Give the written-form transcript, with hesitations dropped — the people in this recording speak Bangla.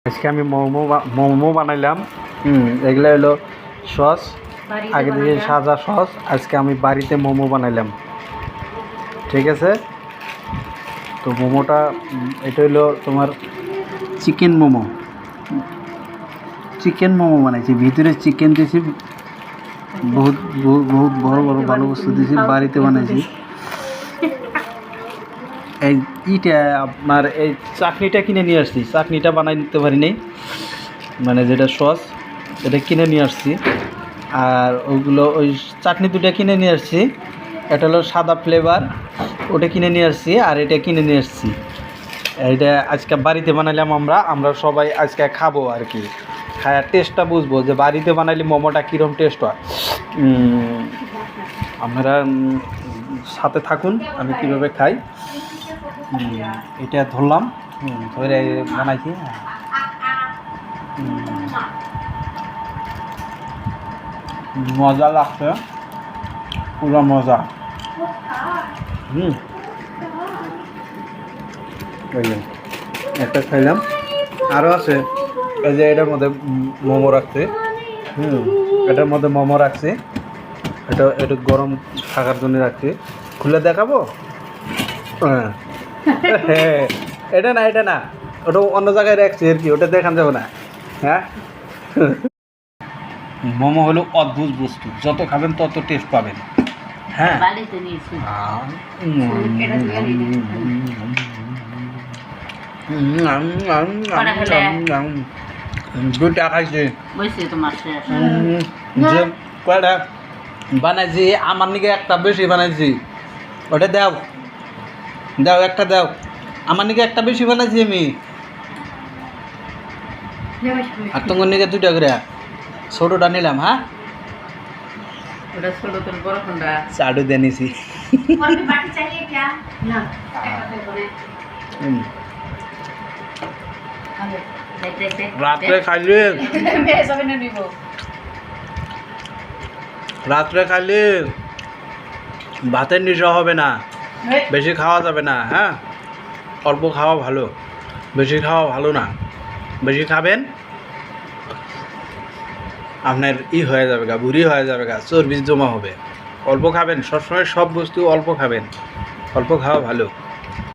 আজকে আমি মোমো বানাইলাম। এগুলো হলো সস, আগে থেকে সাজা সস। আজকে আমি বাড়িতে মোমো বানাইলাম, ঠিক আছে। তো মোমোটা এটা হলো তোমার চিকেন মোমো বানাইছি। ভিতরে চিকেন দিয়েছি, বহুত বহুত বহুত বড় বড় ভালো বস্তু দিয়েছি, বাড়িতে বানাইছি। এই আপনার এই চাটনিটা কিনে নিয়ে আসছি, চাটনিটা বানাই নিতে পারি নাই, মানে যেটা সস এটা কিনে নিয়ে আসছি। আর ওইগুলো ওই চাটনি দুটো কিনে নিয়ে আসছি। এটা হলো সাদা ফ্লেভার, ওটা কিনে নিয়ে আসছি। আর এটা কিনে নিয়ে আসছি, এইটা আজকে বাড়িতে বানাইলাম। আমরা সবাই আজকে খাবো আর কি, খায়ার টেস্টটা বুঝবো যে বাড়িতে বানাইলে মোমোটা কীরকম টেস্ট হয়। আপনারা সাথে থাকুন আমি কীভাবে খাই। এটা ধরলাম, ধরে বানাইছি। মজা লাগছে, পুরো মজা। একটা খাইলাম, আরও আছে। এই যে এটার মধ্যে মোমো রাখছে, এটার মধ্যে মোমো রাখছে। এটা গরম থাকার জন্য রাখছি। খুলে দেখাবো? হ্যাঁ হ্যাঁ, এটা না, ওটা অন্য জায়গায় রাখছি আর কি, ওটা দেখান যাবে না। হ্যাঁ, মোমো হলো অদ্ভুত বস্তু, যত খাবেন তত টেস্ট পাবেন। হ্যাঁ, দুইটা খাইছি, যে কয়টা বানাইছি আমার নিকে একটা বেশি বানাইছি। ওটা দাও একটা দাও, আমার নিকে একটা বেশি বানাইছি আমি। আর তোমার নিকে দুইটা করে ছোটটা নিলাম। হ্যাঁ, চাটু দিয়ে নিছি। রাত্রে খাইলে ভাতের নেশা হবে না, বেশি খাওয়া যাবে না। হ্যাঁ, অল্প খাওয়া ভালো, বেশি খাওয়া ভালো না। বেশি খাবেন আপনার হয়ে যাবে গা, বুড়ি হয়ে যাবে গা, চর্বি জমা হবে। অল্প খাবেন, সবসময় সব বস্তু অল্প খাবেন, অল্প খাওয়া ভালো।